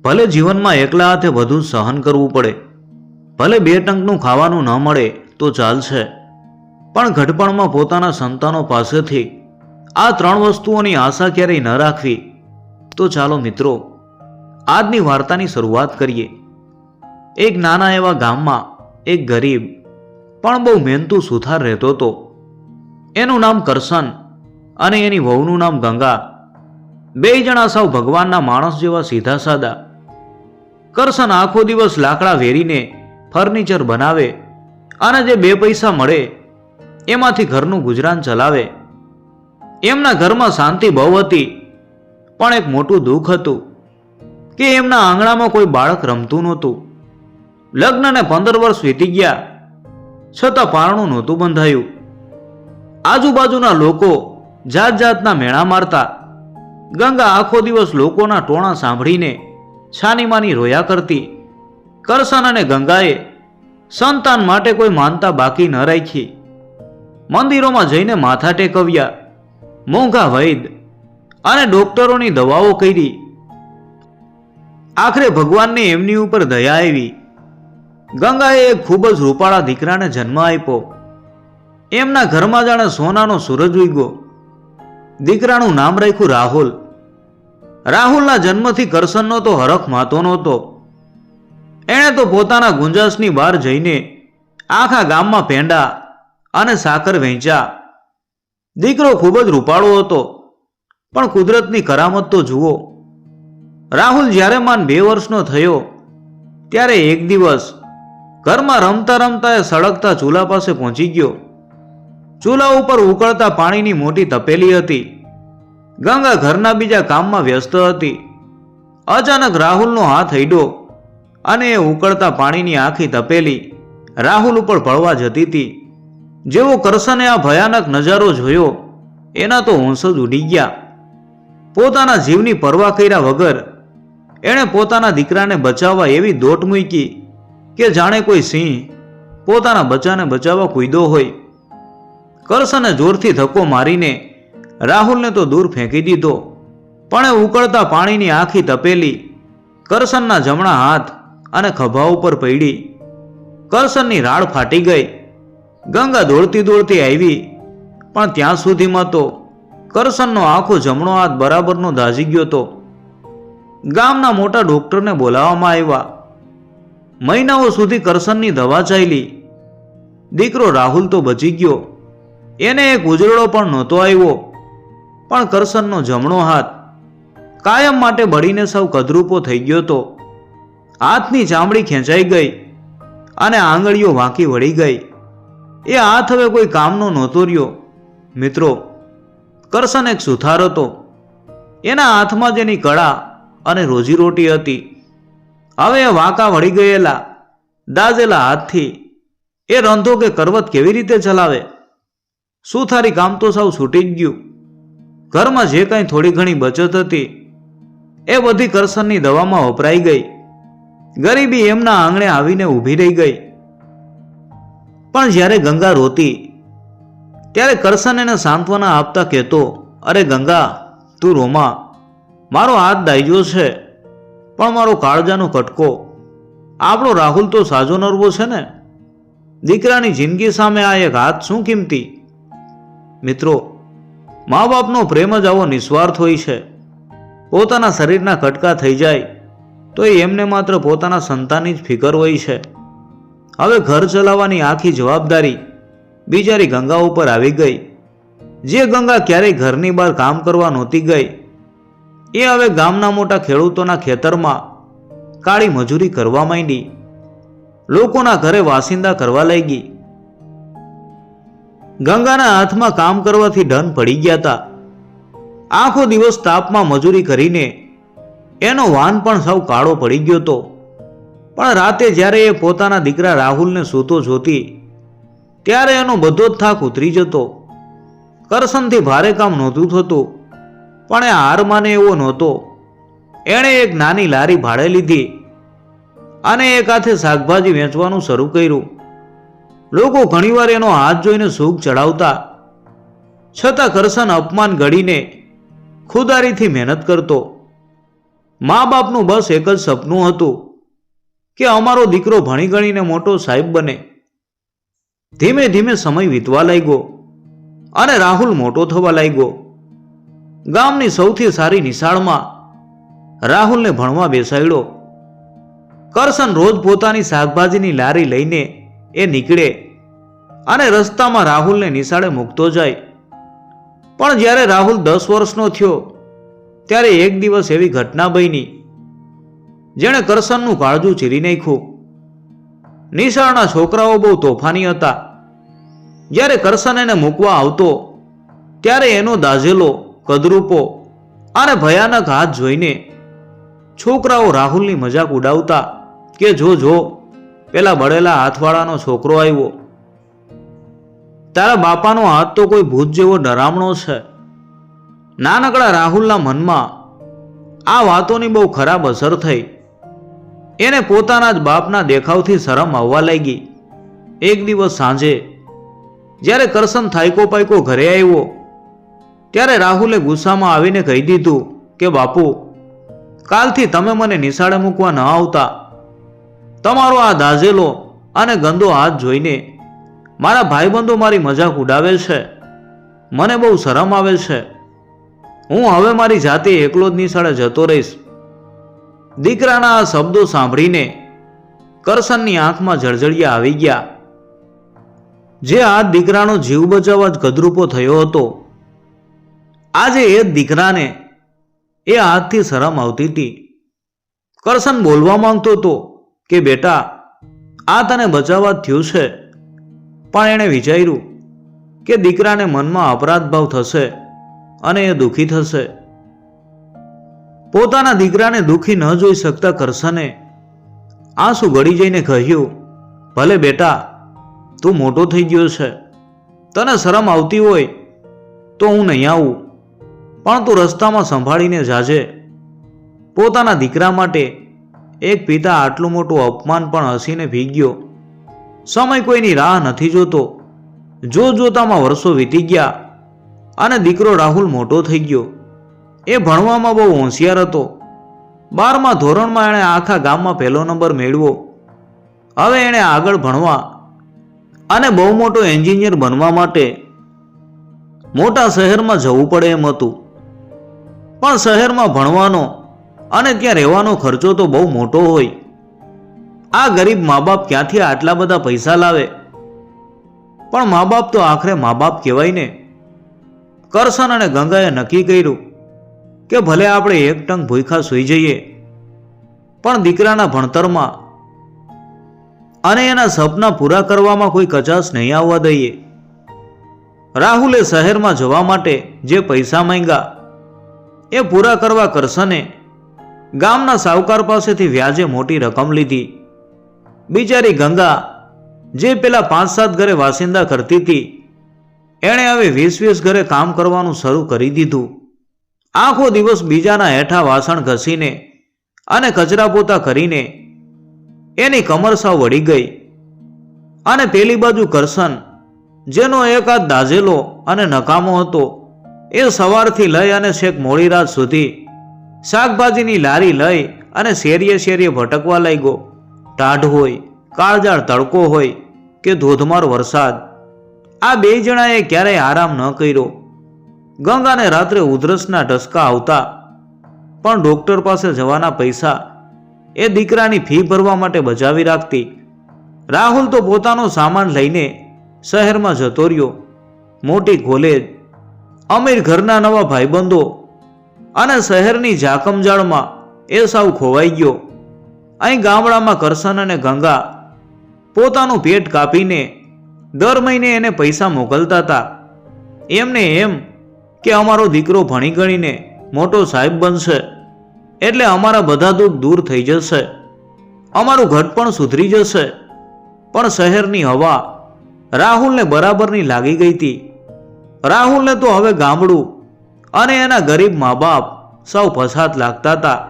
ભલે જીવનમાં એકલા હાથે બધું સહન કરવું પડે, ભલે બે ટંકનું ખાવાનું ન મળે તો ચાલશે, પણ ઘડપણમાં પોતાના સંતાનો પાસેથી આ ત્રણ વસ્તુઓની આશા ક્યારેય ન રાખવી. તો ચાલો મિત્રો, આજની વાર્તાની શરૂઆત કરીએ. એક નાના એવા ગામમાં એક ગરીબ પણ બહુ મહેનતુ સુથાર રહેતો હતો. એનું નામ કરશન અને એની વહુનું નામ ગંગા. બે જણા સાવ ભગવાનના માણસ જેવા સીધા સાદા. કરશન આખો દિવસ લાકડા વેરીને ફર્નિચર બનાવે અને જે બે પૈસા મળે એમાંથી ઘરનું ગુજરાન ચલાવે. એમના ઘરમાં શાંતિ બહુ હતી, પણ એક મોટું દુઃખ હતું કે એમના આંગણામાં કોઈ બાળક રમતું નહોતું. લગ્નને 15 વર્ષ વીતી ગયા, છતાં પારણું નહોતું બંધાયું. આજુબાજુના લોકો જાત જાતના મેણા મારતા. ગંગા આખો દિવસ લોકોના ટોણા સાંભળીને છાનીમાની રોયા કરતી. કરશન અને ગંગાએ સંતાન માટે કોઈ માનતા બાકી ન રાખી. મંદિરોમાં જઈને માથા ટેકવ્યા, મોંઘા વૈદ અને ડોક્ટરોની દવાઓ કરી. આખરે ભગવાનને એમની ઉપર દયા આવી. ગંગાએ એક ખૂબ જ રૂપાળા દીકરાને જન્મ આપ્યો. એમના ઘરમાં જાણે સોનાનો સૂરજ ઉગ્યો. દીકરાનું નામ રાખ્યું રાહુલ. રાહુલના જન્મથી કરશનનો તો હરખ માતો નહોતો. એણે તો પોતાના ગુંજાશની બહાર જઈને આખા ગામમાં પેંડા અને સાકર વેચ્યા. દીકરો ખૂબ જ રૂપાળો હતો, પણ કુદરતની કરામત તો જુઓ. રાહુલ જ્યારે માન 2 વર્ષનો થયો ત્યારે એક દિવસ ઘરમાં રમતા રમતા એ સળગતા ચૂલા પાસે પહોંચી ગયો. ચૂલા ઉપર ઉકળતા પાણીની મોટી તપેલી હતી. ગંગા ઘરના બીજા કામમાં વ્યસ્ત હતી. અચાનક રાહુલનો હાથ અડ્યો અને એ ઉકળતા પાણીની આખી તપેલી રાહુલ ઉપર પડવા જતી હતી. જેવો કરશને આ ભયાનક નજારો જોયો, એના તો હોંશ જ ઉડી ગયા. પોતાના જીવની પરવા કર્યા વગર એણે પોતાના દીકરાને બચાવવા એવી દોટ મૂકી કે જાણે કોઈ સિંહ પોતાના બચ્ચાને બચાવવા કૂદ્યો હોય. કરશને જોરથી ધક્કો મારીને રાહુલને તો દૂર ફેંકી દીધો, પણ એ ઉકળતા પાણીની આખી તપેલી કરશનના જમણા હાથ અને ખભા ઉપર પડી. કરશનની રાડ ફાટી ગઈ. ગંગા દોડતી દોડતી આવી, પણ ત્યાં સુધીમાં તો કરશનનો આખો જમણો હાથ બરાબરનો દાઝી ગયો હતો. ગામના મોટા ડોક્ટરને બોલાવવામાં આવ્યા. મહિનાઓ સુધી કરશનની દવા ચાલી. દીકરો રાહુલ તો બચી ગયો, એને એક ઉજળો પણ નહોતો આવ્યો, પણ કરશનનો જમણો હાથ કાયમ માટે બળીને સૌ કદરૂપો થઈ ગયો હતો. હાથની ચામડી ખેંચાઈ ગઈ અને આંગળીઓ વાંકી વળી ગઈ. એ હાથ હવે કોઈ કામનો નહોતો રહ્યો. મિત્રો, કરશન એક સુથાર હતો. એના હાથમાં જેની કળા અને રોજીરોટી હતી, હવે એ વાંકા વળી ગયેલા દાઝેલા હાથથી એ રંધો કે કરવત કેવી રીતે ચલાવે? સુથારી કામ તો સાવ છૂટી જ ગયું. ઘરમાં જે કાંઈ થોડી ઘણી બચત હતી એ બધી કરશનની દવામાં વપરાઈ ગઈ. ગરીબી એમના આંગણે આવીને ઊભી રહી ગઈ. પણ જ્યારે ગંગા રોતી ત્યારે કરશન એને સાંત્વના આપતા કહેતો, અરે ગંગા, તું રોમા, મારો હાથ દાઈજો છે, પણ મારો કાળજાનો કટકો, આપણો રાહુલ તો સાજો નરવો છે ને. દીકરાની જિંદગી સામે આ એક હાથ શું કિંમતી? મિત્રો, મા બાપનો પ્રેમ જ આવો નિસ્વાર્થ હોય છે. પોતાના શરીરના કટકા થઈ જાય તો એમને માત્ર પોતાના સંતાનની જ ફિકર હોય છે. હવે ઘર ચલાવવાની આખી જવાબદારી બિચારી ગંગા ઉપર આવી ગઈ. જે ગંગા ક્યારેય ઘરની બહાર કામ કરવા નહોતી ગઈ, એ હવે ગામના મોટા ખેડૂતોના ખેતરમાં કાળી મજૂરી કરવા માંડી. લોકોના ઘરે વાસિંદા કરવા લાગી. ગંગાના હાથમાં કામ કરવાથી ડન પડી ગયા હતા. આખો દિવસ તાપમાં મજૂરી કરીને એનો વાન પણ સાવ કાળો પડી ગયો હતો. પણ રાતે જ્યારે એ પોતાના દીકરા રાહુલને સૂતો જોતી ત્યારે એનો બધો જ થાક ઉતરી જતો. કરશનથી ભારે કામ નહોતું થતું, પણ એ હાર માને એવો નહોતો. એણે એક નાની લારી ભાડે લીધી અને એક હાથે શાકભાજી વેચવાનું શરૂ કર્યું. લોકો ઘણીવાર એનો હાથ જોઈને સૂગ ચડાવતા, છતાં કરશન અપમાન ગળીને ખુદારીથી મહેનત કરતો. મા બાપનું બસ એક જ સપનું હતું કે અમારો દીકરો ભણી ગણીને મોટો સાહેબ બને. ધીમે ધીમે સમય વીતવા લાગ્યો અને રાહુલ મોટો થવા લાગ્યો. ગામની સૌથી સારી નિશાળમાં રાહુલને ભણવા બેસાડ્યો. કરશન રોજ પોતાની શાકભાજીની લારી લઈને એ નીકળે અને રસ્તામાં રાહુલને નિશાળે મૂકતો જાય. પણ જ્યારે રાહુલ 10 વર્ષનો થયો ત્યારે એક દિવસ એવી ઘટના બની જેણે કરશનનું કાળજું ચીરી નાખ્યું. નિશાળના છોકરાઓ બહુ તોફાની હતા. જ્યારે કરશન એને મૂકવા આવતો ત્યારે એનો દાઝેલો, કદરૂપો અને ભયાનક હાથ જોઈને છોકરાઓ રાહુલની મજાક ઉડાવતા કે જો પેલા બળેલા હાથવાળાનો છોકરો આવ્યો. તારા બાપાનો હાથ તો કોઈ ભૂત જેવો ડરામણો છે. નાનકડા રાહુલના મનમાં આ વાતોની બહુ ખરાબ અસર થઈ. એને પોતાના જ બાપના દેખાવથી શરમ આવવા લાગી. એક દિવસ સાંજે જ્યારે કરશન થાયકો પાયકો ઘરે આવ્યો ત્યારે રાહુલે ગુસ્સામાં આવીને કહી દીધું કે બાપુ, કાલથી તમે મને નિશાળે મૂકવા ન આવતા. તમારો આ દાઝેલો અને ગંદો હાથ જોઈને મારા ભાઈબંધો મારી મજાક ઉડાવે છે. મને બહુ શરમ આવે છે. હું હવે મારી જાતે એકલો જ નિશાળે જતો રહીશ. દીકરાના આ શબ્દો સાંભળીને કરશનની આંખમાં જળજળિયા આવી ગયા. જે હાથ દીકરાનો જીવ બચાવવા જ કદરૂપો થયો હતો, આજે એ જ દીકરાને એ હાથથી શરમ આવતી હતી. કરશન બોલવા માંગતો હતો કે બેટા, આ તને બચાવવા જ થયું છે. પણ એણે વિચાર્યું કે દીકરાને મનમાં અપરાધ ભાવ થશે અને એ દુઃખી થશે. પોતાના દીકરાને દુઃખી ન જોઈ શકતા કરશને આંસુ ગળી જઈને કહ્યું, ભલે બેટા, તું મોટો થઈ ગયો છે, તને શરમ આવતી હોય તો હું નહીં આવું, પણ તું રસ્તામાં સંભાળીને જાજે. પોતાના દીકરા માટે એક પિતા આટલું મોટું અપમાન પણ હસીને ભીગ્યો. સમય કોઈની રાહ નથી જોતો. જોતામાં વર્ષો વીતી ગયા અને દીકરો રાહુલ મોટો થઈ ગયો. એ ભણવામાં બહુ હોશિયાર હતો. 12મા ધોરણમાં એણે આખા ગામમાં પહેલો નંબર મેળવ્યો. હવે એણે આગળ ભણવા અને બહુ મોટો એન્જિનિયર બનવા માટે મોટા શહેરમાં જવું પડે એમ હતું. પણ શહેરમાં ભણવાનો અને ત્યાં રહેવાનો ખર્ચો તો બહુ મોટો હોય. આ ગરીબ મા બાપ ક્યાંથી આટલા બધા પૈસા લાવે? પણ મા બાપ તો આખરે મા બાપ કહેવાય ને. કરશન અને ગંગાએ નક્કી કર્યું કે ભલે આપણે એક ટંક ભૂખા સૂઈ જઈએ, પણ દીકરાના ભણતરમાં અને એના સપના પૂરા કરવામાં કોઈ કચાશ નહીં આવવા દઈએ. રાહુલે શહેરમાં જવા માટે જે પૈસા માંગ્યા એ પૂરા કરવા કરશને ગામના સાવકાર પાસેથી વ્યાજે મોટી રકમ લીધી. બિચારી ગંગા જે પેલા 5-7 ઘરે વાસિંદા કરતી હતી, એણે હવે 20-20 ઘરે કામ કરવાનું શરૂ કરી દીધું. આખો દિવસ બીજાના હેઠા વાસણ ઘસીને અને કચરા પોતા કરીને એની કમર સાવ વળી ગઈ. અને પેલી બાજુ કરશન, જેનો એક હાથ દાઝેલો અને નકામો હતો, એ સવારથી લઈ અને છેક મોડી રાત સુધી શાકભાજીની લારી લઈ અને શેરીએ ભટકવા લાગ્યો. ટાઢ હોય, કાળજાળ તડકો હોય કે ધોધમાર વરસાદ, આ બે જણાએ ક્યારેય આરામ ન કર્યો. ગંગાને રાત્રે ઉધરસના ટસકા આવતા, પણ ડોક્ટર પાસે જવાના પૈસા એ દીકરાની ફી ભરવા માટે બચાવી રાખતી. રાહુલ તો પોતાનો સામાન લઈને શહેરમાં જતો રહ્યો. મોટી કોલેજ, અમીર ઘરના નવા ભાઈબંધો અને શહેરની જાકમજાળમાં એ સાવ ખોવાઈ ગયો. અહીં ગામડામાં કરશન અને ગંગા પોતાનું પેટ કાપીને દર મહિને એને પૈસા મોકલતા હતા. એમને એમ કે અમારો દીકરો ભણી ગણીને મોટો સાહેબ બનશે એટલે અમારા બધા દુઃખ દૂર થઈ જશે, અમારું ઘર પણ સુધરી જશે. પણ શહેરની હવા રાહુલને બરાબરની લાગી ગઈ હતી. રાહુલને તો હવે ગામડું અને એના ગરીબ મા બાપ સૌ પછાત લાગતા હતા.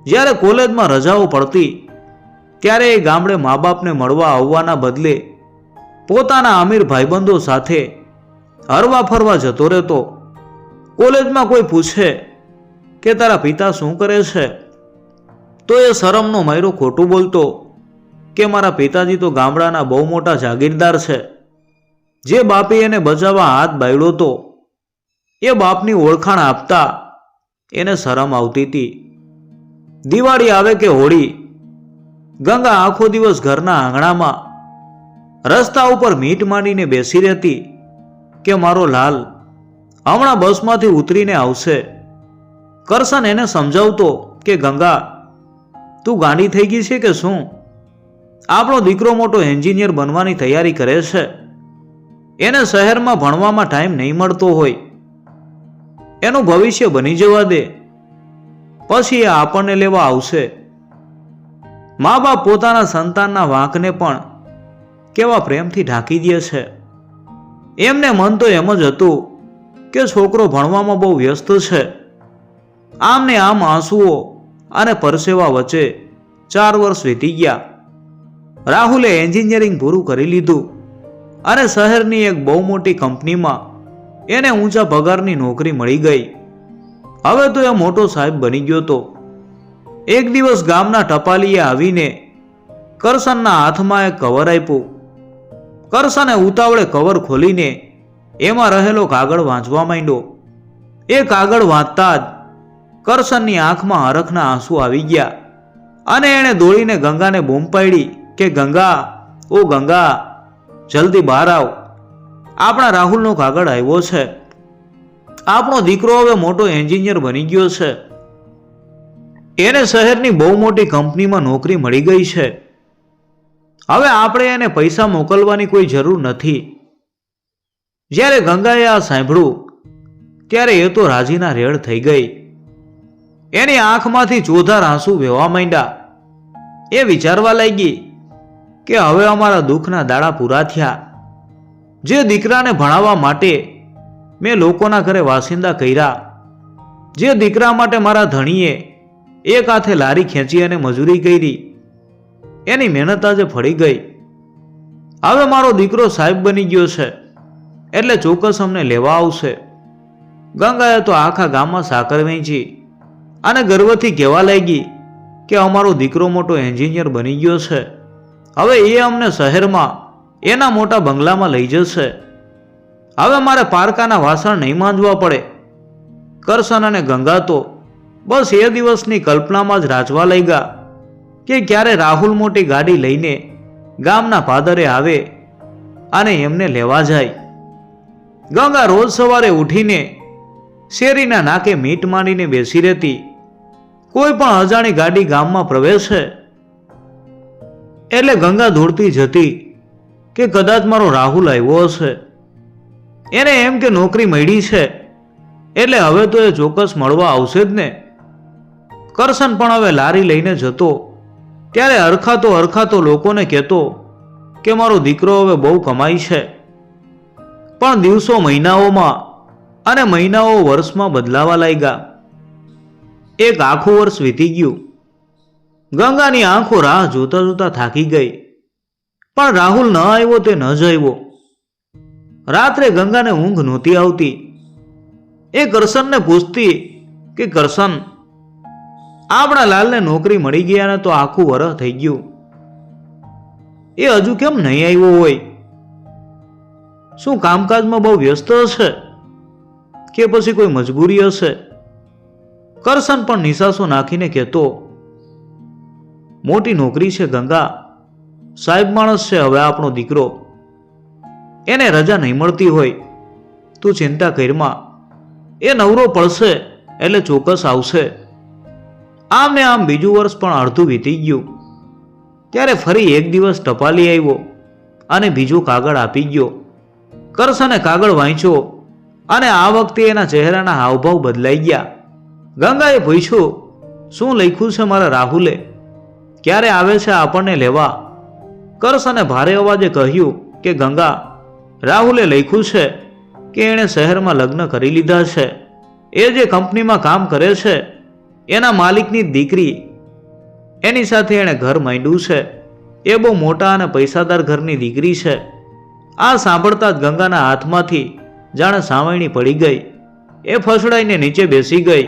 જ્યારે કોલેજમાં રજાઓ પડતી ત્યારે એ ગામડે મા બાપને મળવા આવવાના બદલે પોતાના અમીર ભાઈબંધો સાથે હરવા ફરવા જતો રહેતો. કોલેજમાં કોઈ પૂછે કે તારા પિતા શું કરે છે, તો એ શરમનો માયરો ખોટું બોલતો કે મારા પિતાજી તો ગામડાના બહુ મોટા જાગીરદાર છે. જે બાપે એને બચાવવા હાથ બાળ્યો તો એ બાપની ઓળખાણ આપતા એને શરમ આવતી હતી. દિવાળી આવે કે હોળી, ગંગા આખો દિવસ ઘરના આંગણામાં રસ્તા ઉપર મીટ માંડીને બેસી રહેતી કે મારો લાલ હમણાં બસમાંથી ઉતરીને આવશે. કરશન એને સમજાવતો કે ગંગા, તું ગાંડી થઈ ગઈ છે કે શું? આપણો દીકરો મોટો એન્જિનિયર બનવાની તૈયારી કરે છે. એને શહેરમાં ભણવામાં ટાઈમ નહીં મળતો હોય. એનું ભવિષ્ય બની જવા દે, પછી એ આપણને લેવા આવશે. મા બાપ પોતાના સંતાનના વાંકને પણ કેવા પ્રેમથી ઢાંકી દે છે. એમને મન તો એમ જ હતું કે છોકરો ભણવામાં બહુ વ્યસ્ત છે. આમ ને આમ આંસુઓ અને પરસેવા વચ્ચે 4 વર્ષ વીતી ગયા. રાહુલે એન્જિનિયરિંગ પૂરું કરી લીધું અને શહેરની એક બહુ મોટી કંપનીમાં એને ઊંચા પગારની નોકરી મળી ગઈ. હવે તો એ મોટો સાહેબ બની ગયો હતો. એક દિવસ ગામના ટપાલીએ આવીને કરશનના હાથમાં એક કવર આપ્યું. કરશને ઉતાવળે કવર ખોલીને એમાં રહેલો કાગળ વાંચવા માંડ્યો. એ કાગળ વાંચતા જ કરશનની આંખમાં હરખના આંસુ આવી ગયા અને એણે દોડીને ગંગાને બૂમ પાડી કે ગંગા, ઓ ગંગા, જલ્દી બહાર આવ. આપણા રાહુલનો કાગળ આવ્યો છે. આપણો દીકરો હવે મોટો એન્જિનિયર બની ગયો છે. એને શહેરની બહુ મોટી કંપનીમાં નોકરી મળી ગઈ છે. હવે આપણે એને પૈસા મોકલવાની કોઈ જરૂર નથી. જ્યારે ગંગાએ આ સાંભળ્યું ત્યારે એ તો રાજીના રેડ થઈ ગઈ. એની આંખમાંથી ચોધાર આંસુ વહેવા માંડ્યા. એ વિચારવા લાગી કે હવે અમારા દુઃખના દાડા પૂરા થયા. જે દીકરાને ભણાવવા માટે મેં લોકોના ઘરે વાસિંદા કર્યા, જે દીકરા માટે મારા ધણીએ એક હાથે લારી ખેંચી અને મજૂરી કરી, એની મહેનત આજે ફળી ગઈ. હવે મારો દીકરો સાહેબ બની ગયો છે એટલે ચોક્કસ અમને લેવા આવશે. ગંગાએ તો આખા ગામમાં સાકર વેચી અને ગર્વથી કહેવા લાગી કે અમારો દીકરો મોટો એન્જિનિયર બની ગયો છે. હવે એ અમને શહેરમાં એના મોટા બંગલામાં લઈ જશે. હવે મારે પારકાના વાસણ નહીં માંજવા પડે. કરશન અને ગંગા તો બસ એ દિવસની કલ્પનામાં જ રાચવા લાગ્યા કે ક્યારે રાહુલ મોટી ગાડી લઈને ગામના પાદરે આવે અને એમને લેવા જાય. ગંગા રોજ સવારે ઉઠીને શેરીના નાકે મીટ માંડીને બેસી રહેતી. કોઈ પણ અજાણી ગાડી ગામમાં પ્રવેશે એટલે ગંગા દોડતી જતી કે કદાચ મારો રાહુલ આવ્યો હશે. એને એમ કે નોકરી મળી છે એટલે હવે તો એ ચોક્કસ મળવા આવશે જ ને. કરશન પણ હવે લારી લઈને જતો ત્યારે હરખાતો લોકોને કહેતો કે મારો દીકરો હવે બહુ કમાઈ છે. પણ દિવસો મહિનાઓમાં અને મહિનાઓ વર્ષમાં બદલાવા લાગ્યા. એક આખું વર્ષ વીતી ગયું. ગંગાની આંખો રાહ જોતા જોતા થાકી ગઈ. પણ રાહુલ ન આવ્યો તે ન જ આવ્યો. રાત્રે ગંગાને ઊંઘ નહોતી આવતી. એ કરશનને પૂછતી કે કરશન, આપણા લાલને નોકરી મળી ગયા ને તો આખું વરસ થઈ ગયું, એ હજુ કેમ નહીં આવ્યો હોય? શું કામકાજમાં બહુ વ્યસ્ત હશે કે પછી કોઈ મજબૂરી હશે? કરશન પણ નિસાસો નાખીને કહેતો, મોટી નોકરી છે ગંગા, સાહેબ માણસ છે હવે આપણો દીકરો, એને રજા નહીં મળતી હોય. તું ચિંતા કરમાં, એ નવરો પડશે એટલે ચોક્કસ આવશે. આમ ને આમ બીજું વર્ષ પણ અડધું વીતી ગયું. ત્યારે ફરી એક દિવસ ટપાલી આવ્યો અને બીજો કાગળ આપી ગયો. કરશને કાગળ વાંચ્યો અને આ વખતે એના ચહેરાના હાવભાવ બદલાઈ ગયા. ગંગાએ પૂછ્યું, શું લખ્યું છે મારા રાહુલે? ક્યારે આવે છે આપણને લેવા? કરશને ભારે અવાજે કહ્યું કે ગંગા, રાહુલે લખ્યું છે કે એણે શહેરમાં લગ્ન કરી લીધા છે. એ જે કંપનીમાં કામ કરે છે એના માલિકની દીકરી, એની સાથે એણે ઘર માંડ્યું છે. એ બહુ મોટા અને પૈસાદાર ઘરની દીકરી છે. આ સાંભળતા જ ગંગાના હાથમાંથી જાણે સાવરણી પડી ગઈ. એ ફસડાઈને નીચે બેસી ગઈ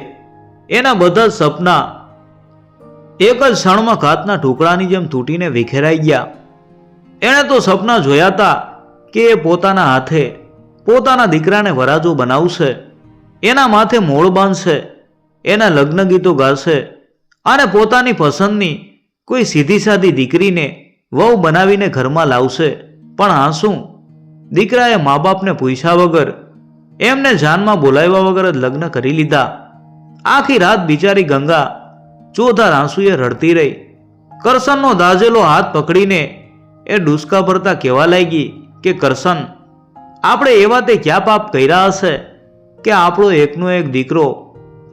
એના બધા જ સપના એક જ ક્ષણમાં કાચના ટુકડાની જેમ તૂટીને વિખેરાઈ ગયા. એણે તો સપના જોયા હતા કે એ પોતાના હાથે પોતાના દીકરાને વરાજો બનાવશે, એના માથે મોળ બાંધશે, એના લગ્ન ગીતો ગાશે અને પોતાની પસંદની કોઈ સીધી સાદી દીકરીને વહુ બનાવીને ઘરમાં લાવશે. પણ આ શું? દીકરાએ મા બાપને પૂછ્યા વગર, એમને જાનમાં બોલાવ્યા વગર જ લગ્ન કરી લીધા. આખી રાત બિચારી ગંગા ચોધાર આંસુએ રડતી રહી. કરશનનો દાઝેલો હાથ પકડીને એ ડૂસકા ભરતા કહેવા લાગી કે કરશન, આપણે એવા તે ક્યાં પાપ કર્યા હશે કે આપણો એકનો એક દીકરો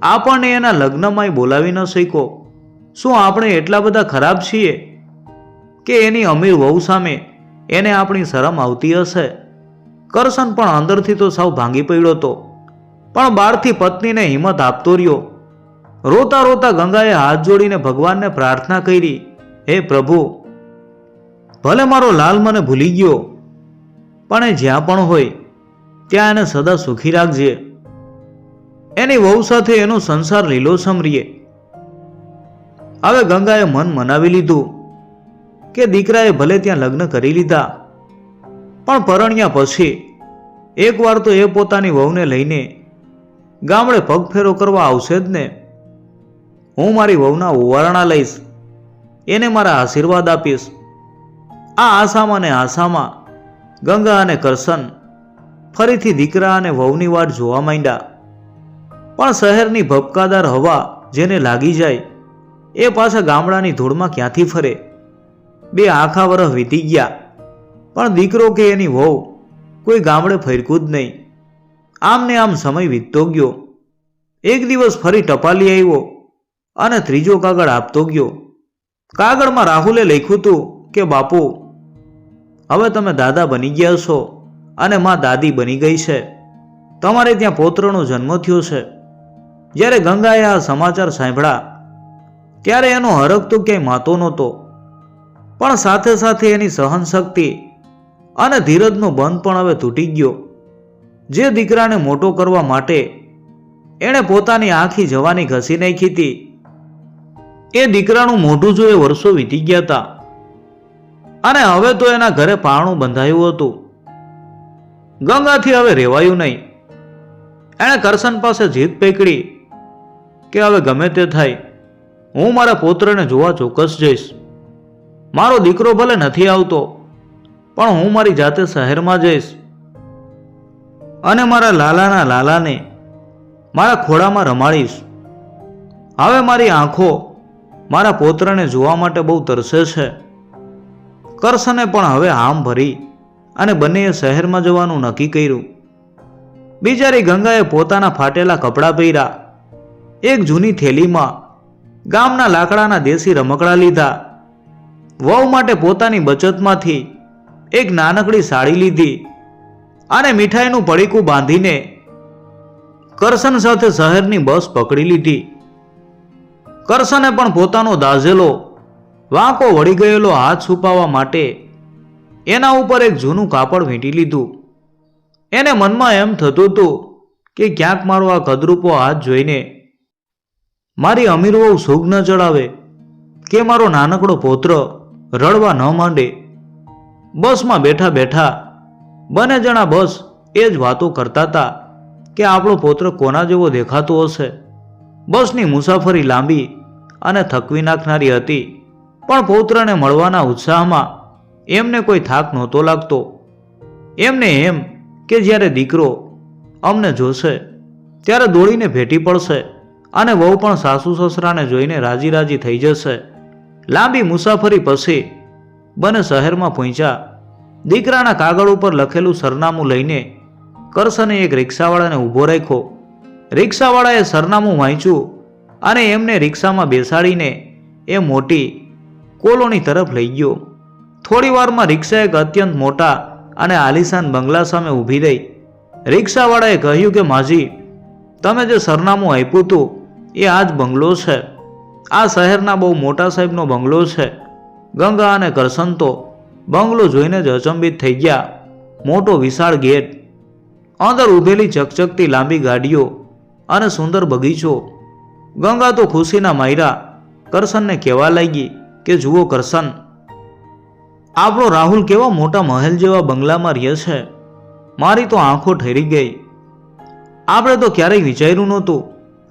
આપણને એના લગ્નમાંય બોલાવી ન શક્યો? શું આપણે એટલા બધા ખરાબ છીએ કે એની અમીર વહુ સામે એને આપણી શરમ આવતી હશે? કરશન પણ અંદરથી તો સાવ ભાંગી પડ્યો હતો, પણ બહારથી પત્નીને હિંમત આપતો રહ્યો. રોતા રોતા ગંગાએ હાથ જોડીને ભગવાનને પ્રાર્થના કરી, હે પ્રભુ, ભલે મારો લાલ મને ભૂલી ગયો, પણ એ જ્યાં પણ હોય ત્યાં એને સદા સુખી રાખજે. એની વહુ સાથે એનો સંસાર લીલોછમ રહે. હવે ગંગાએ મન મનાવી લીધું કે દીકરાએ ભલે ત્યાં લગ્ન કરી લીધા, પણ પરણ્યા પછી એકવાર તો એ પોતાની વહુને લઈને ગામડે પગફેરો કરવા આવશે જ ને. હું મારી વહુના ઓવારણા લઈશ, એને મારા આશીર્વાદ આપીશ. આ આશામાં ને આશામાં ગંગા અને કરશન ફરીથી દીકરા અને વહુની વાટ જોવા માંડ્યા. પણ શહેરની ભપકાદાર હવા જેને લાગી જાય એ પાછા ગામડાની ધૂળમાં ક્યાંથી ફરે? 2 આખા વર્ષ વીતી ગયા, પણ દીકરો કે એની વહુ કોઈ ગામડે ફરકું જ નહીં. આમ ને આમ સમય વીતતો ગયો. એક દિવસ ફરી ટપાલી આવ્યો અને ત્રીજો કાગળ આપતો ગયો. કાગળમાં રાહુલે લખ્યું હતું કે બાપુ, હવે તમે દાદા બની ગયા છો અને માં દાદી બની ગઈ છે. તમારે ત્યાં પૌત્રનો જન્મ થયો છે. જ્યારે ગંગાએ આ સમાચાર સાંભળ્યા ત્યારે એનો હરખ તો ક્યાંય માતો નહોતો, પણ સાથે સાથે એની સહનશક્તિ અને ધીરજનો બંધ પણ હવે તૂટી ગયો. જે દીકરાને મોટો કરવા માટે એણે પોતાની આખી જવાની ઘસી નાખી હતી, એ દીકરાનું મોઢું જોયે વર્ષો વીતી ગયા હતા અને હવે તો એના ઘરે પારણું બંધાયું હતું. ગંગાથી હવે રહેવાયું નહીં. એણે કરશન પાસે જીદ પકડી કે હવે ગમે તે થાય, હું મારા પૌત્રને જોવા ચોક્કસ જઈશ. મારો દીકરો ભલે નથી આવતો, પણ હું મારી જાતે શહેરમાં જઈશ અને મારા લાલાના લાલાને મારા ખોળામાં રમાડીશ. હવે મારી આંખો મારા પૌત્રને જોવા માટે બહુ તરસે છે. કરશને પણ હવે હામ ભરી અને બંનેએ શહેરમાં જવાનું નક્કી કર્યું. બિચારી ગંગાએ પોતાના ફાટેલા કપડાં પહેર્યા, એક જૂની થેલીમાં ગામના લાકડાના દેશી રમકડા લીધા, વહુ માટે પોતાની બચતમાંથી એક નાનકડી સાડી લીધી અને મીઠાઈનું પડીકું બાંધીને કરશન સાથે શહેરની બસ પકડી લીધી. કરશને પણ પોતાનો દાઝેલો વાંકો વળી ગયેલો હાથ છુપાવવા માટે એના ઉપર એક જૂનું કાપડ વીંટી લીધું. એને મનમાં એમ થતું હતું કે ક્યાંક મારો આ કદરૂપો હાથ જોઈને મારી અમીર વહુ સૂગ ન ચડાવે કે મારો નાનકડો પૌત્ર રડવા ન માંડે. બસમાં બેઠા બેઠા બંને જણા બસ એ જ વાતો કરતા હતા કે આપણો પૌત્ર કોના જેવો દેખાતો હશે. બસની મુસાફરી લાંબી અને થકવી નાખનારી હતી, પણ પૌત્રને મળવાના ઉત્સાહમાં એમને કોઈ થાક નહોતો લાગતો. એમને એમ કે જ્યારે દીકરો અમને જોશે ત્યારે દોડીને ભેટી પડશે અને વહુ પણ સાસુ સસરાને જોઈને રાજી રાજી થઈ જશે. લાંબી મુસાફરી પછી બંને શહેરમાં પહોંચ્યા. દીકરાના કાગળ ઉપર લખેલું સરનામું લઈને કરશને એક રિક્ષાવાળાને ઊભો રાખ્યો. રિક્ષાવાળાએ સરનામું વાંચ્યું અને એમને રિક્ષામાં બેસાડીને એ મોટી કોલોની તરફ લઈ ગયો. થોડી વારમાં રિક્ષા એક અત્યંત મોટા અને આલિશાન બંગલા સામે ઊભી રહી. રિક્ષાવાળાએ કહ્યું કે માજી, તમે જે સરનામું આપ્યું હતું એ આ જ બંગલો છે. આ શહેરના બહુ મોટા સાહેબનો બંગલો છે. ગંગા અને કરશન તો બંગલો જોઈને જ અચંબિત થઈ ગયા. મોટો વિશાળ ગેટ, અંદર ઊભેલી ચકચકતી લાંબી ગાડીઓ અને સુંદર બગીચો, ગંગા તો ખુશીના માયરા કરશનને કહેવા લાગી કે જુઓ કરશન, આપણો રાહુલ કેવા મોટા મહેલ જેવા બંગલામાં રહે છે. મારી તો આંખો ઠરી ગઈ. આપણે તો ક્યારેય વિચાર્યું નહોતું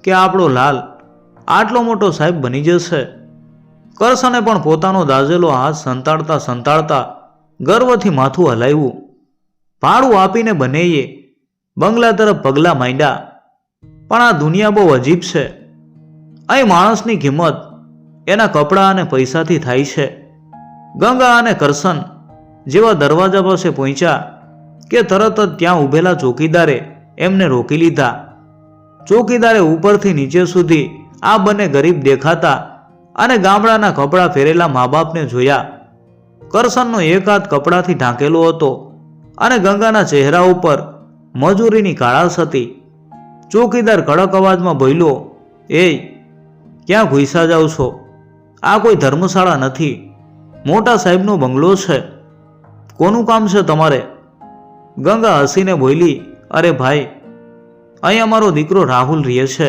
કે આપણો લાલ આટલો મોટો સાહેબ બની જશે. કરશને પણ પોતાનો દાઝેલો હાથ સંતાડતા સંતાડતા ગર્વથી માથું હલાવ્યું. ભાડું આપીને બંનેએ બંગલા તરફ પગલાં માંડ્યા. પણ આ દુનિયા બહુ અજીબ છે. અહીં માણસની કિંમત એના કપડાં અને પૈસાથી થાય છે. ગંગા અને કરશન જેવા દરવાજા પાસે પહોંચ્યા કે તરત જ ત્યાં ઊભેલા ચોકીદારે એમને રોકી લીધા. ચોકીદારે ઉપરથી નીચે સુધી આ બંને ગરીબ દેખાતા અને ગામડાના કપડાં પહેરેલા મા બાપને જોયા. કરશનનો એક હાથ કપડાથી ઢાંકેલો હતો અને ગંગાના ચહેરા ઉપર મજૂરીની કાળાશ હતી. ચોકીદાર કડક અવાજમાં બોલ્યો, એ ક્યાં ઘૂસા જાવ છો? આ કોઈ ધર્મશાળા નથી, મોટા સાહેબનો બંગલો છે. કોનું કામ છે તમારે? ગંગા હસીને બોલી, અરે ભાઈ, અહીં અમારો દીકરો રાહુલ રહે છે.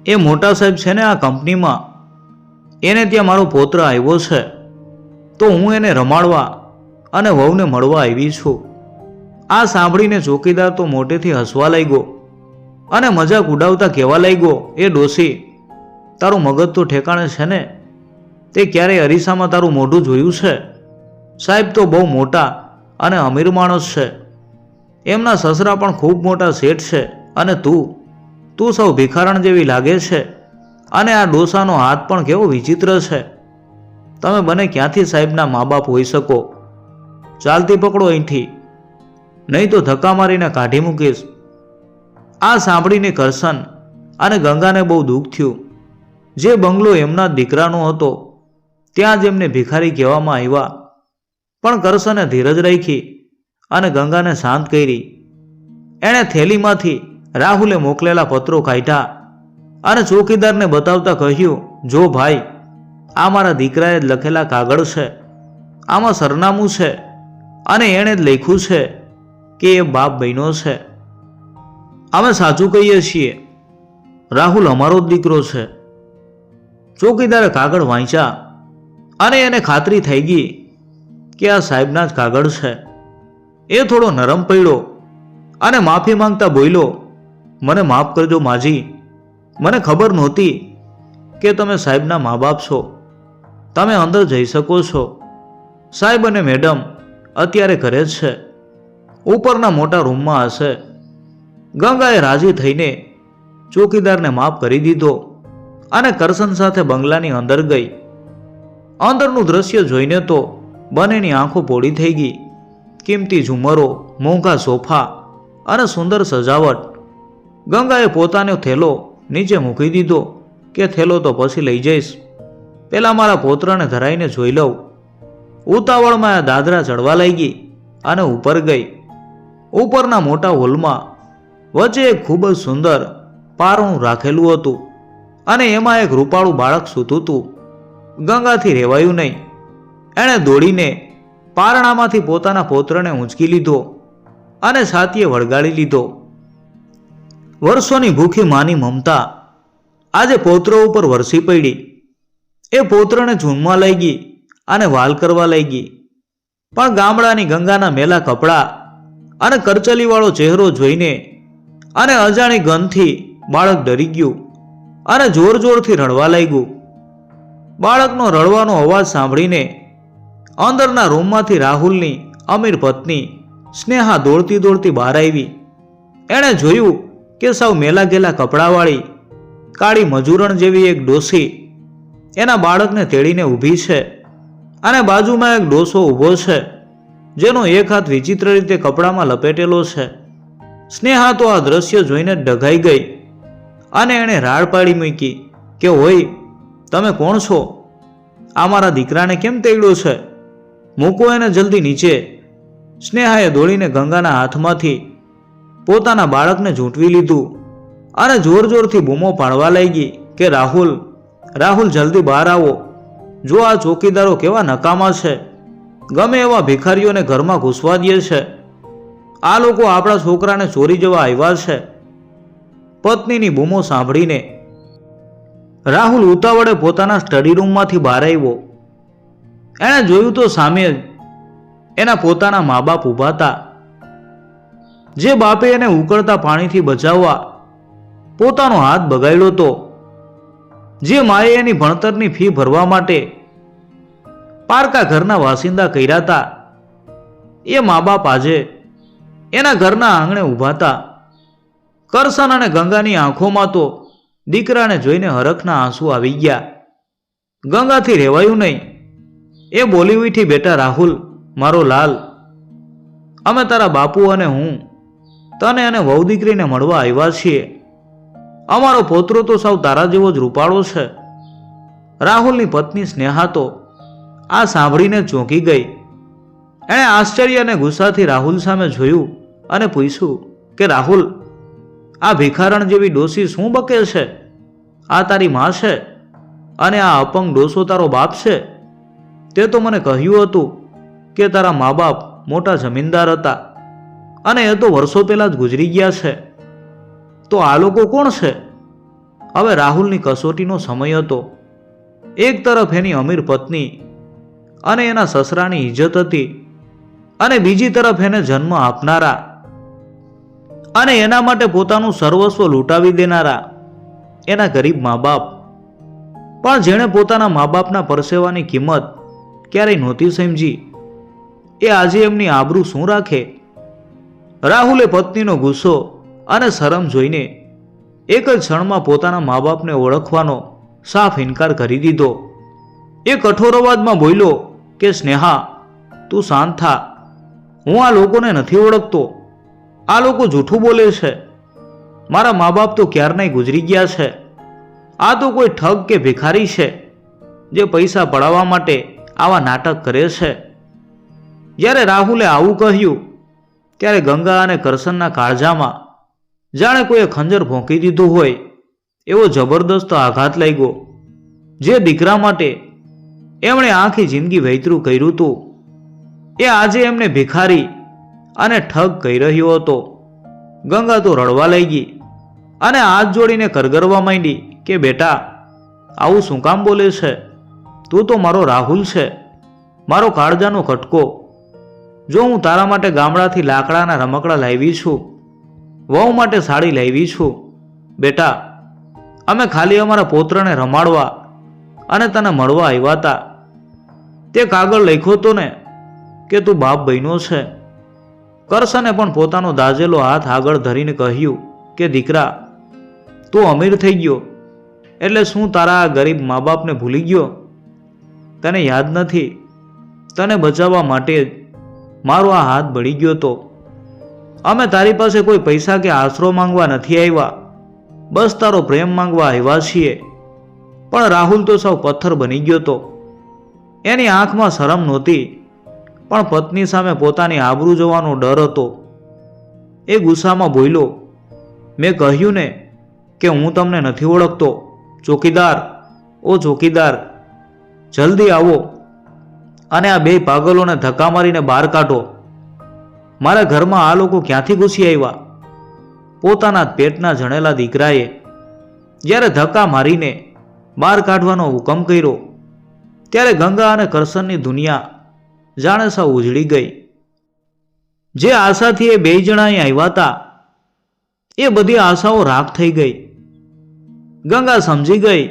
એ મોટા સાહેબ છે ને આ કંપનીમાં, એને ત્યાં મારો પૌત્ર આવ્યો છે, તો હું એને રમાડવા અને વહુને મળવા આવી છું. આ સાંભળીને ચોકીદાર તો મોટેથી હસવા લાગ્યો અને મજાક ઉડાવતા કહેવા લાગ્યો, એ ડોસી, તારું મગજ તો ઠેકાણે છે ને? તે ક્યારેય અરીસામાં તારું મોઢું જોયું છે? સાહેબ તો બહુ મોટા અને અમીર માણસ છે. એમના સસરા પણ ખૂબ મોટા શેઠ છે અને તું સૌ ભિખારણ જેવી લાગે છે. અને આ ડોસાનો હાથ પણ કેવો વિચિત્ર છે. તમે બને ક્યાંથી સાહેબના મા બાપ હોઈ શકો? ચાલતી પકડો અહીંથી, નહીં તો ધક્કા મારીને કાઢી મૂકીશ. આ સાંભળીને કરશન અને ગંગાને બહુ દુઃખ થયું. જે બંગલો એમના દીકરાનો હતો ત્યાં જ એમને ભિખારી કહેવામાં આવ્યા. પણ કરશને ધીરજ રાખી અને ગંગાને શાંત કરી. એણે થેલીમાંથી રાહુલે મોકલેલા પત્રો કાઢ્યા અને ચોકીદારને બતાવતા કહ્યું, જો ભાઈ, આ મારા દીકરાએ જ લખેલા કાગળ છે. આમાં સરનામું છે અને એણે જ લખ્યું છે કે એ બાપ બહેનો છે. અમે સાચું કહીએ છીએ, રાહુલ અમારો જ દીકરો છે. ચોકીદારે કાગળ વાંચ્યા અને એને ખાતરી થઈ ગઈ કે આ સાહેબના જ કાગળ છે. એ થોડો નરમ પડ્યો અને માફી માંગતા બોલ્યો, મને માફ કરજો માજી, મને ખબર નહોતી કે તમે સાહેબના મા બાપ છો. તમે અંદર જઈ શકો છો. સાહેબ અને મેડમ અત્યારે ઘરે જ છે, ઉપરના મોટા રૂમમાં હશે. ગંગાએ રાજી થઈને ચોકીદારને માફ કરી દીધો અને કરશન સાથે બંગલાની અંદર ગઈ. અંદરનું દ્રશ્ય જોઈને તો બંનેની આંખો પોળી થઈ ગઈ. કિંમતી ઝુમરો, મોંઘા સોફા અને સુંદર સજાવટ. ગંગાએ પોતાનો થેલો નીચે મૂકી દીધો કે થેલો તો પછી લઈ જઈશ, પેલા મારા પૌત્રને ધરાઈને જોઈ લઉં. ઉતાવળમાં આ દાદરા ચડવા લાગી અને ઉપર ગઈ. ઉપરના મોટા હોલમાં વચ્ચે એક ખૂબ જ સુંદર પારણું રાખેલું હતું અને એમાં એક રૂપાળું બાળક સૂતું હતું. ગંગાથી રહેવાયું નહીં. એણે દોડીને પારણામાંથી પોતાના પૌત્રને ઊંચકી લીધો અને છાતીએ વળગાડી લીધો. વર્ષોની ભૂખી માની મમતા આજે પૌત્ર ઉપર વરસી પડી. એ પૌત્રને જૂનમાં લઈ ગઈ અને વાલ કરવા લાગી. પણ ગામડાની ગંગાના મેલા કપડાં અને કરચલીવાળો ચહેરો જોઈને અને અજાણી ગંધથી બાળક ડરી ગયું અને જોર જોરથી રડવા લાગ્યું. બાળકનો રડવાનો અવાજ સાંભળીને અંદરના રૂમમાંથી રાહુલની અમીર પત્ની સ્નેહા દોડતી દોડતી બહાર આવી. એણે જોયું કે સૌ મેલા ગેલા કપડાવાળી કાળી મજૂરણ જેવી એક ડોસી એના બાળકને તેડીને ઊભી છે અને બાજુમાં એક ડોસો ઊભો છે જેનો એક હાથ વિચિત્ર રીતે કપડામાં લપેટેલો છે. સ્નેહા તો આ દ્રશ્ય જોઈને ડઘાઈ ગઈ અને એણે રાડ પાડી મૂકી કે ઓય, તમે કોણ છો? આ મારા દીકરાને કેમ તેડ્યો છે? મૂકો એને જલ્દી નીચે. સ્નેહાએ દોડીને ગંગાના હાથમાંથી પોતાના બાળકને ઝૂંટવી લીધું અને જોર જોરથી બૂમો પાડવા લાગી કે રાહુલ, રાહુલ, જલ્દી બહાર આવો. જો આ ચોકીદારો કેવા નકામા છે, ગમે એવા ભિખારીઓને ઘરમાં ઘૂસવા દે છે. આ લોકો આપણા છોકરાને ચોરી જવા આવ્યા છે. પત્નીની બૂમો સાંભળીને રાહુલ ઉતાવળે પોતાના સ્ટડી રૂમમાંથી બહાર આવ્યો. એણે જોયું તો સામે જ એના પોતાના મા બાપ ઊભા હતા. જે બાપે એને ઉકળતા પાણીથી બચાવવા પોતાનો હાથ બગાડ્યો હતો, જે માએ એની ભણતરની ફી ભરવા માટે પારકા ઘરના વાસિંદા કર્યા હતા, એ મા બાપ આજે એના ઘરના આંગણે ઊભા હતા. કરશન અને ગંગાની આંખોમાં તો દીકરાને જોઈને હરખના આંસુ આવી ગયા. ગંગાથી રહેવાયું નહીં. એ બોલી ઉઠી, બેટા રાહુલ, મારો લાલ, અમે તારા બાપુ અને હું તને અને વહુ દીકરીને મળવા આવ્યા છીએ. અમારો પોતરો તો સાવ તારા જેવો જ રૂપાળો છે. રાહુલની પત્ની સ્નેહા તો આ સાંભળીને ચોંકી ગઈ. એણે આશ્ચર્ય અને ગુસ્સાથી રાહુલ સામે જોયું અને પૂછ્યું કે રાહુલ, આ ભિખારણ જેવી ડોસી શું બકે છે? આ તારી માં છે અને આ અપંગ ડોસો તારો બાપ છે? તે તો મને કહ્યું હતું કે તારા મા બાપ મોટા જમીનદાર હતા અને એ તો વર્ષો પહેલા જ ગુજરી ગયા છે. તો આ લોકો કોણ છે? હવે રાહુલની કસોટીનો સમય હતો. એક તરફ એની અમીર પત્ની અને એના સસરાની ઇજ્જત હતી, અને બીજી તરફ એને જન્મ આપનારા અને એના માટે પોતાનું સર્વસ્વ લૂંટાવી દેનારા એના ગરીબ મા બાપ. પણ જેણે પોતાના મા બાપના પરસેવાની કિંમત ક્યારેય નહોતી સમજી, એ આજે એમની આબરૂ શું રાખે? રાહુલે પત્નીનો ગુસ્સો અને શરમ જોઈને એક જ ક્ષણમાં પોતાના મા બાપને ઓળખવાનો સાફ ઇનકાર કરી દીધો. એ કઠોર અવાજમાં બોલ્યો કે સ્નેહા, તું શાંત થા. હું આ લોકોને નથી ઓળખતો. આ લોકો જૂઠું બોલે છે. મારા મા બાપ તો ક્યારનાય ગુજરી ગયા છે. આ તો કોઈ ઠગ કે ભિખારી છે જે પૈસા પડાવવા માટે આવા નાટક કરે છે. જ્યારે રાહુલે આવું કહ્યું ત્યારે ગંગા અને કરશનના કાળજામાં જાણે કોઈએ ખંજર ભોંકી દીધું હોય એવો જબરદસ્ત આઘાત લાગ્યો. જે દીકરા માટે એમણે આખી જિંદગી વહેતરું કર્યું હતું, એ આજે એમને ભિખારી અને ઠગ કહી રહ્યો હતો. ગંગા તો રડવા લાગી અને હાથ જોડીને કરગરવા માંડી કે બેટા, આવું શું કામ બોલે છે? તું તો મારો રાહુલ છે, મારો કાળજાનો કટકો. જો હું તારા માટે ગામડાથી લાકડાના રમકડા લાવી છું, વહુ માટે સાડી લાવી છું. બેટા, અમે ખાલી અમારા પૌત્રને રમાડવા અને તને મળવા આવ્યા હતા. તે કાગળ લખ્યો તો ને કે તું બાપ બન્યો છે. કરશને પણ પોતાનો દાઝેલો હાથ આગળ ધરીને કહ્યું કે દીકરા, તું અમીર થઈ ગયો એટલે શું તારા આ ગરીબ મા બાપને ભૂલી ગયો? તને યાદ નથી, તને બચાવવા માટે જ મારો આ હાથ બળી ગયો તો. અમે તારી પાસે કોઈ પૈસા કે આશરો માંગવા નથી આવ્યા, બસ તારો પ્રેમ માંગવા આવ્યા છીએ. પણ રાહુલ તો સાવ પથ્થર બની ગયો તો. એની આંખમાં શરમ નહોતી, પણ પત્ની સામે પોતાની આબરૂ જવાનો ડર હતો. એ ગુસ્સામાં બોલ્યો, મેં કહ્યું ને કે હું તમને નથી ઓળખતો. ચોકીદાર, ઓ ચોકીદાર, જલ્દી આવો અને આ બે પાગલોને ધક્કા મારીને બહાર કાઢો. મારા ઘરમાં આ લોકો ક્યાંથી ઘૂસી આવ્યા? પોતાના પેટના જણેલા દીકરાએ જ્યારે ધક્કા મારીને બહાર કાઢવાનો હુકમ કર્યો ત્યારે ગંગા અને કરશનની દુનિયા જાણે સાવ ઉજળી ગઈ. જે આશાથી એ બે જણા અહીં આવ્યા હતા, એ બધી આશાઓ રાખ થઈ ગઈ. ગંગા સમજી ગઈ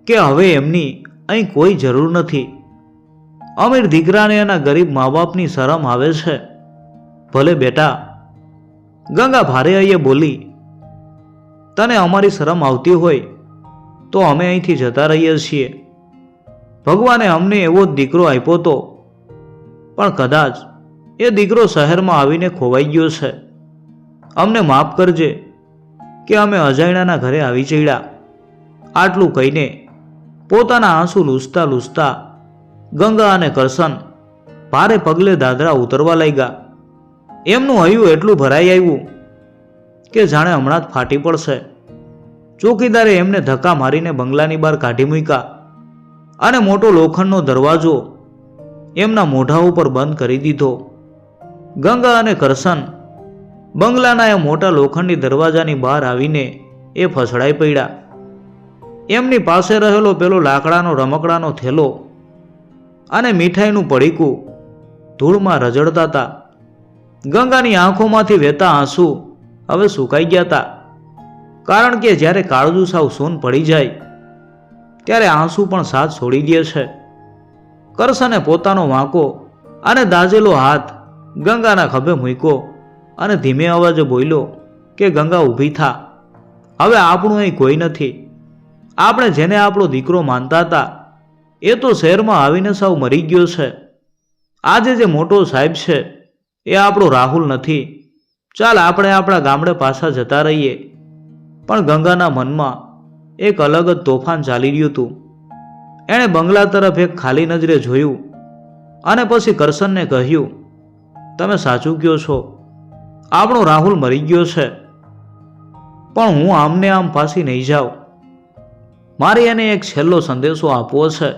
કે હવે એમની અહીં કોઈ જરૂર નથી. અમીર દીકરાને એના ગરીબ મા બાપની શરમ આવે છે. ભલે બેટા, ગંગા ભારે અહીંયા બોલી, તને અમારી શરમ આવતી હોય તો અમે અહીંથી જતા રહીએ છીએ. ભગવાને અમને એવો જ દીકરો આપ્યો તો, પણ કદાચ એ દીકરો શહેરમાં આવીને ખોવાઈ ગયો છે. અમને માફ કરજે કે અમે અજાણ્યાના ઘરે આવી ચડ્યા. આટલું કહીને પોતાના આંસુ લૂછતા લૂછતા ગંગા અને કરશન ભારે પગલે દાદરા ઉતરવા લાગ્યા. એમનું હૈયું એટલું ભરાઈ આવ્યું કે જાણે હમણાં જ ફાટી પડશે. ચોકીદારે એમને ધક્કા મારીને બંગલાની બહાર કાઢી મૂક્યા અને મોટો લોખંડનો દરવાજો એમના મોઢા ઉપર બંધ કરી દીધો. ગંગા અને કરશન બંગલાના એ મોટા લોખંડી દરવાજાની બહાર આવીને એ ફસડાઈ પડ્યા. એમની પાસે રહેલો પેલો લાકડાનો રમકડાનો થેલો અને મીઠાઈનું પડીકું ધૂળમાં રઝળતા હતા. ગંગાની આંખોમાંથી વહેતા આંસુ હવે સુકાઈ ગયા હતા, કારણ કે જ્યારે કાળજું સાવ સૂન પડી જાય ત્યારે આંસુ પણ સાથ છોડી દે છે. કરશને પોતાનો વાંકો અને દાઝેલો હાથ ગંગાના ખભે મૂક્યો અને ધીમે અવાજે બોલ્યો કે ગંગા ઊભી થા. હવે આપણું અહીં કોઈ નથી. આપણે જેને આપણો દીકરો માનતા હતા એ તો શહેરમાં આવીને સાવ મરી ગયો છે. આજે જે મોટો સાહેબ છે એ આપણો રાહુલ નથી. ચાલ આપણે આપણા ગામડે પાછા જતા રહીએ. પણ ગંગાના મનમાં એક અલગ જ તોફાન ચાલી રહ્યું હતું. એણે બંગલા તરફ એક ખાલી નજરે જોયું અને પછી કરશનને કહ્યું, તમે સાચું કહો છો, આપણો રાહુલ મરી ગયો છે. પણ હું આમને આમ પાછી નહીં જાઉં. મારે એને એક છેલ્લો સંદેશો આપવો છે,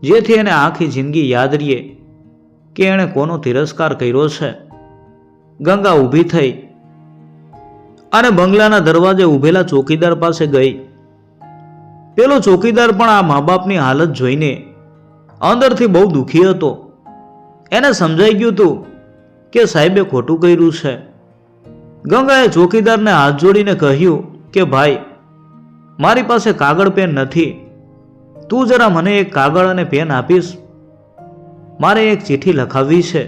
જેથી એને આખી જિંદગી યાદ રહે કે એણે કોનો તિરસ્કાર કર્યો છે. ગંગા ઊભી થઈ અને બંગલાના દરવાજે ઊભેલા ચોકીદાર પાસે ગઈ. પેલો ચોકીદાર પણ આ મા બાપની હાલત જોઈને અંદરથી બહુ દુઃખી હતો. એને સમજાઈ ગયું હતું કે સાહેબે ખોટું કર્યું છે. ગંગાએ ચોકીદારને હાથ જોડીને કહ્યું કે ભાઈ, મારી પાસે કાગળ પેન નથી. તું જરા મને એક કાગળ અને પેન આપીશ? મારે એક ચિઠ્ઠી લખાવવી છે.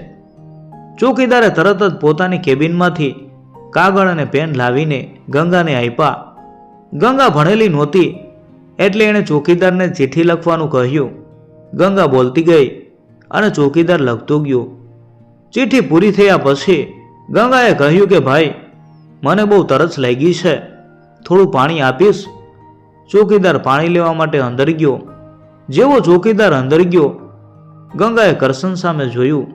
ચોકીદારે તરત જ પોતાની કેબિનમાંથી કાગળ અને પેન લાવીને ગંગાને આપ્યા. ગંગા ભણેલી નહોતી એટલે એણે ચોકીદારને ચિઠ્ઠી લખવાનું કહ્યું. ગંગા બોલતી ગઈ અને ચોકીદાર લખતો ગયો. ચિઠ્ઠી પૂરી થયા પછી ગંગાએ કહ્યું કે ભાઈ, મને બહુ તરસ લાગી છે, થોડું પાણી આપીશ? ચોકીદાર પાણી લેવા માટે અંદર ગયો. જેવો ચોકીદાર અંદર ગયો, ગંગાએ કરશન સામે જોયું.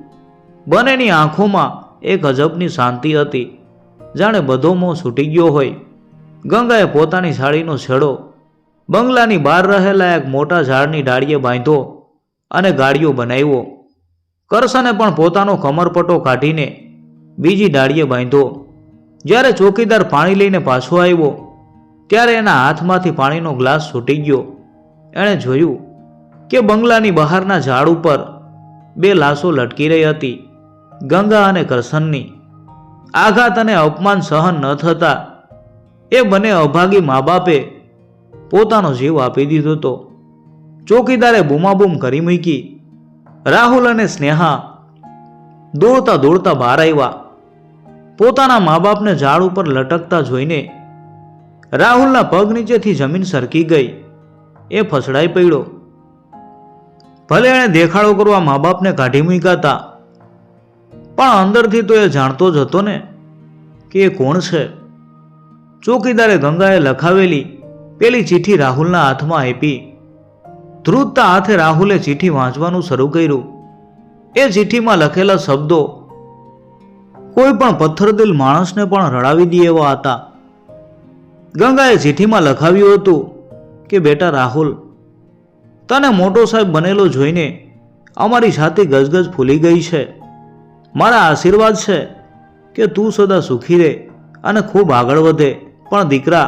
બંનેની આંખોમાં એક અજબની શાંતિ હતી, જાણે બધો મોહ છૂટી ગયો હોય. ગંગાએ પોતાની સાડીનો છેડો બંગલાની બહાર રહેલા એક મોટા ઝાડની ડાળીએ બાંધ્યો અને ગાડીઓ બનાવ્યો. કરશને પણ પોતાનો કમરપટ્ટો કાઢીને બીજી ડાળીએ બાંધ્યો. જ્યારે ચોકીદાર પાણી લઈને પાછો આવ્યો ત્યારે એના હાથમાંથી પાણીનો ગ્લાસ છૂટી ગયો. એણે જોયું કે બંગલાની બહારના ઝાડ ઉપર બે લાશો લટકી રહી હતી, ગંગા અને કરશનની. આઘાત અને અપમાન સહન ન થતા એ બંને અભાગી મા બાપે પોતાનો જીવ આપી દીધો હતો. ચોકીદારે બૂમાબૂમ કરી મૂકી. રાહુલ અને સ્નેહા દોડતા દોડતા બહાર આવ્યા. પોતાના મા બાપને ઝાડ ઉપર લટકતા જોઈને રાહુલના પગ નીચેથી જમીન સરકી ગઈ. એ ફસડાઈ પડ્યો. ભલે એણે દેખાડો કરવા મા બાપને કાઢી મૂક્યા હતા, પણ અંદરથી તો એ જાણતો જ હતો ને કે એ કોણ છે. ચોકીદારે ગંગાએ લખાવેલી પેલી ચિઠ્ઠી રાહુલના હાથમાં આપી. ધ્રુજતા હાથે રાહુલે ચિઠ્ઠી વાંચવાનું શરૂ કર્યું. એ ચિઠ્ઠીમાં લખેલા શબ્દો કોઈ પણ પથ્થરદિલ માણસને પણ રડાવી દે એવા હતા. ગંગાએ ચિઠ્ઠીમાં લખાવ્યું હતું કે બેટા રાહુલ, તને મોટો સાહેબ બનેલો જોઈને અમારી છાતી ગજગજ ફૂલી ગઈ છે. મારા આશીર્વાદ છે કે તું સદા સુખી રહે અને ખૂબ આગળ વધે. પણ દીકરા,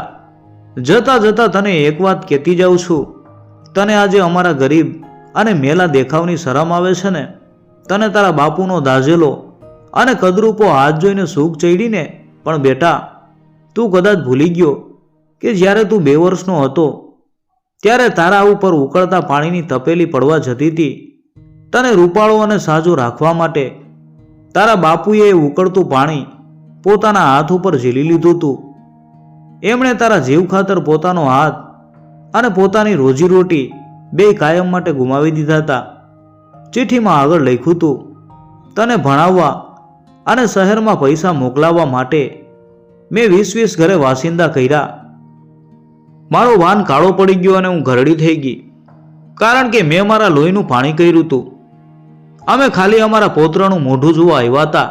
જતા જતા તને એક વાત કહેતી જાઉં છું. તને આજે અમારા ગરીબ અને મેલા દેખાવની શરમ આવે છે ને? તને તારા બાપુનો દાઝેલો અને કદરૂપો હાથ જોઈને સૂગ ચડીને, પણ બેટા, તું કદાચ ભૂલી ગયો કે જ્યારે તું 2 વર્ષનો હતો ત્યારે તારા ઉપર ઉકળતા પાણીની તપેલી પડવા જતી હતી. તને રૂપાળો અને સાજો રાખવા માટે તારા બાપુએ એ ઉકળતું પાણી પોતાના હાથ ઉપર ઝીલી લીધું હતું. એમણે તારા જીવ ખાતર પોતાનો હાથ અને પોતાની રોજીરોટી બે કાયમ માટે ગુમાવી દીધા હતા. ચિઠ્ઠીમાં આગળ લખ્યું હતું, તને ભણાવવા અને શહેરમાં પૈસા મોકલાવવા માટે મેં 20 ઘરે વાસિંદા કર્યા. મારો વાન કાળો પડી ગયો અને હું ઘરડી થઈ ગઈ, કારણ કે મેં મારા લોહીનું પાણી કર્યું હતું. અમે ખાલી અમારા પૌત્રનું મોઢું જોવા આવ્યા હતા.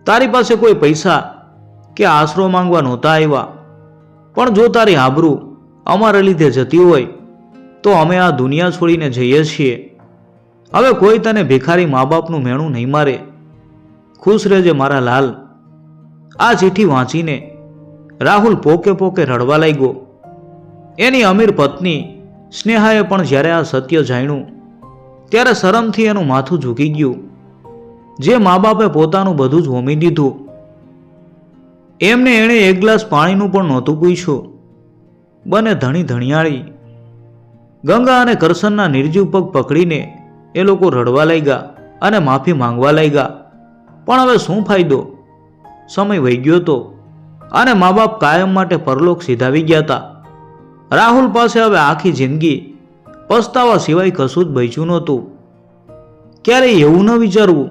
તારી પાસે કોઈ પૈસા કે આશરો માંગવા નહોતા આવ્યા. પણ જો તારી આબરૂ અમારા લીધે જતી હોય તો અમે આ દુનિયા છોડીને જઈએ છીએ. હવે કોઈ તને ભિખારી મા બાપનું મેણું નહીં મારે. ખુશ રહેજે મારા લાલ. આ ચિઠ્ઠી વાંચીને રાહુલ પોકે પોકે રડવા લાગ્યો. એની અમીર પત્ની સ્નેહાએ પણ જ્યારે આ સત્ય જાણ્યું ત્યારે શરમથી એનું માથું ઝૂકી ગયું. જે મા બાપે પોતાનું બધું જ હોમી દીધું. એમને એણે એક ગ્લાસ પાણીનું પણ નહોતું પૂછ્યું. બંને ધણી ધણિયાળી ગંગા અને કરશનના નિર્જીવ પગ પકડીને એ લોકો રડવા લાગ્યા અને માફી માંગવા લાગ્યા. પણ હવે શું ફાયદો? સમય વહી ગયો હતો અને મા બાપ કાયમ માટે પરલોક સીધાવી ગયા હતા. રાહુલ પાસે હવે આખી જિંદગી પસ્તાવા સિવાય કશું જ બચ્યું નહોતું. ક્યારેય એવું ન વિચારવું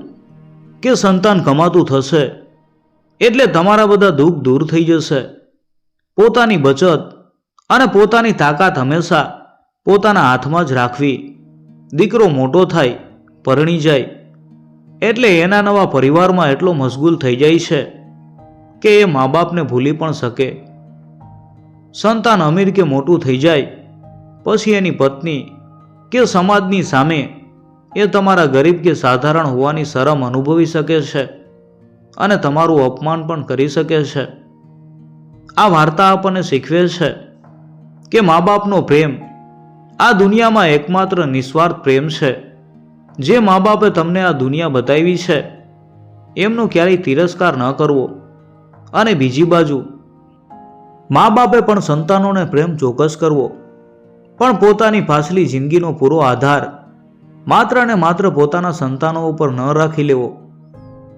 કે સંતાન કમાતું થશે એટલે તમારા બધા દુઃખ દૂર થઈ જશે. પોતાની બચત અને પોતાની તાકાત હંમેશા પોતાના હાથમાં જ રાખવી. દીકરો મોટો થાય, પરણી જાય એટલે એના નવા પરિવારમાં એટલો મશગુલ થઈ જાય છે કે એ મા બાપને ભૂલી પણ શકે. સંતાન અમીર કે મોટું થઈ જાય પછી એની પત્ની કે સમાજની સામે એ તમારા ગરીબ કે સાધારણ હોવાની શરમ અનુભવી શકે છે અને તમારું અપમાન પણ કરી શકે છે. આ વાર્તા આપણને શીખવે છે કે મા બાપનો પ્રેમ આ દુનિયામાં એકમાત્ર નિસ્વાર્થ પ્રેમ છે. જે મા બાપે તમને આ દુનિયા બતાવી છે એમનો ક્યારેય તિરસ્કાર ન કરવો. અને બીજી બાજુ મા બાપે પણ સંતાનોને પ્રેમ ચોક્કસ કરવો, પણ પોતાની પાછલી જિંદગીનો પૂરો આધાર માત્ર ને માત્ર પોતાના સંતાનો ઉપર ન રાખી લેવો.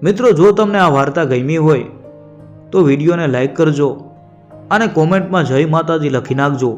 મિત્રો, જો તમને આ વાર્તા ગમી હોય તો વિડીયોને લાઈક કરજો અને કોમેન્ટમાં જય માતાજી લખી નાખજો.